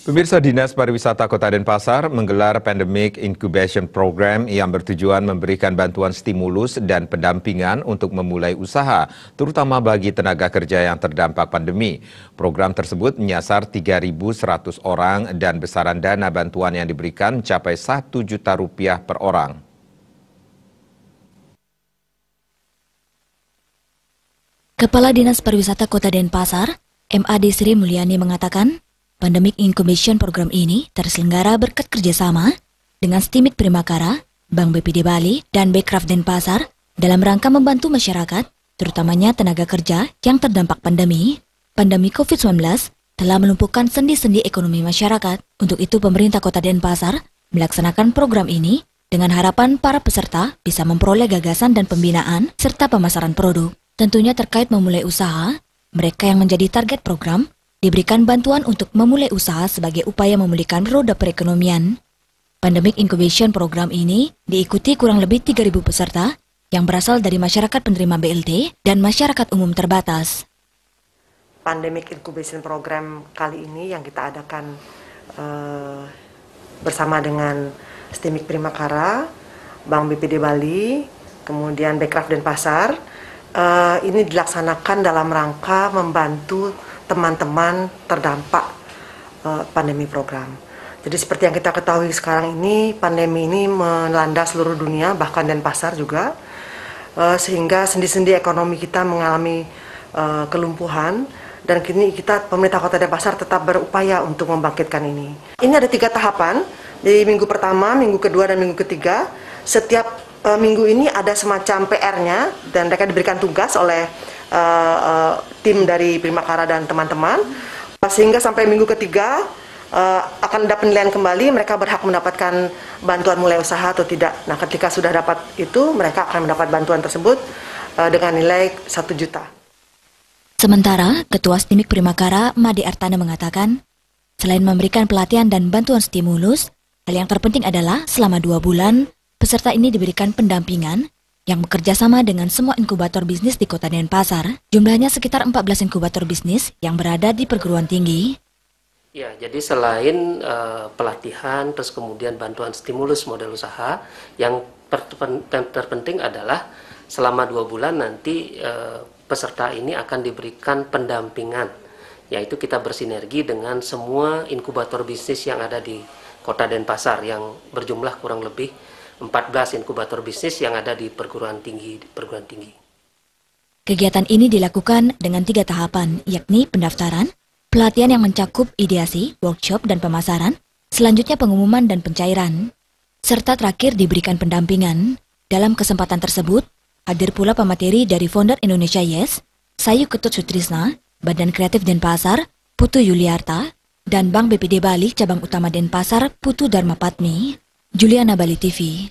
Pemirsa, Dinas Pariwisata Kota Denpasar menggelar Pandemic Incubation Program yang bertujuan memberikan bantuan stimulus dan pendampingan untuk memulai usaha, terutama bagi tenaga kerja yang terdampak pandemi. Program tersebut menyasar 3.100 orang dan besaran dana bantuan yang diberikan mencapai Rp1 juta per orang. Kepala Dinas Pariwisata Kota Denpasar, MAD Sri Mulyani mengatakan, Pandemic Incubation Program ini terselenggara berkat kerjasama dengan Stimik Primakara, Bank BPD Bali, dan Bekraf Denpasar dalam rangka membantu masyarakat, terutamanya tenaga kerja yang terdampak pandemi. Pandemi COVID-19 telah melumpuhkan sendi-sendi ekonomi masyarakat. Untuk itu, pemerintah Kota Denpasar melaksanakan program ini dengan harapan para peserta bisa memperoleh gagasan dan pembinaan serta pemasaran produk. Tentunya terkait memulai usaha, mereka yang menjadi target program diberikan bantuan untuk memulai usaha sebagai upaya memulihkan roda perekonomian. Pandemic Incubation Program ini diikuti kurang lebih 3.000 peserta yang berasal dari masyarakat penerima BLT dan masyarakat umum terbatas. Pandemic Incubation Program kali ini yang kita adakan bersama dengan Stimik Primakara, Bank BPD Bali, kemudian Bekraf Denpasar, ini dilaksanakan dalam rangka membantu teman-teman terdampak pandemi program. Jadi seperti yang kita ketahui sekarang ini, pandemi ini melanda seluruh dunia, bahkan Denpasar juga, sehingga sendi-sendi ekonomi kita mengalami kelumpuhan, dan kini pemerintah Kota Denpasar tetap berupaya untuk membangkitkan ini. Ini ada 3 tahapan, di minggu pertama, minggu kedua, dan minggu ketiga. Setiap minggu ini ada semacam PR-nya, dan mereka diberikan tugas oleh tim dari Primakara dan teman-teman, sehingga sampai minggu ketiga akan ada penilaian kembali, mereka berhak mendapatkan bantuan mulai usaha atau tidak. Nah, ketika sudah dapat itu, mereka akan mendapat bantuan tersebut dengan nilai 1 juta. Sementara, Ketua Stimik Primakara, Made Artana mengatakan, selain memberikan pelatihan dan bantuan stimulus, hal yang terpenting adalah selama 2 bulan, peserta ini diberikan pendampingan yang bekerja sama dengan semua inkubator bisnis di Kota Denpasar. Jumlahnya sekitar 14 inkubator bisnis yang berada di perguruan tinggi. Ya, jadi selain pelatihan, terus kemudian bantuan stimulus modal usaha, yang terpenting adalah selama 2 bulan nanti peserta ini akan diberikan pendampingan, yaitu kita bersinergi dengan semua inkubator bisnis yang ada di Kota Denpasar yang berjumlah kurang lebih 14 inkubator bisnis yang ada di perguruan tinggi. Kegiatan ini dilakukan dengan 3 tahapan, yakni pendaftaran, pelatihan yang mencakup ideasi, workshop, dan pemasaran, selanjutnya pengumuman dan pencairan, serta terakhir diberikan pendampingan. Dalam kesempatan tersebut, hadir pula pemateri dari founder Indonesia Yes, Sayu Ketut Sutrisna, Badan Kreatif Denpasar, Putu Yuliarta, dan Bank BPD Bali Cabang Utama Denpasar, Putu Dharma Patmi. Juliana, Bali TV.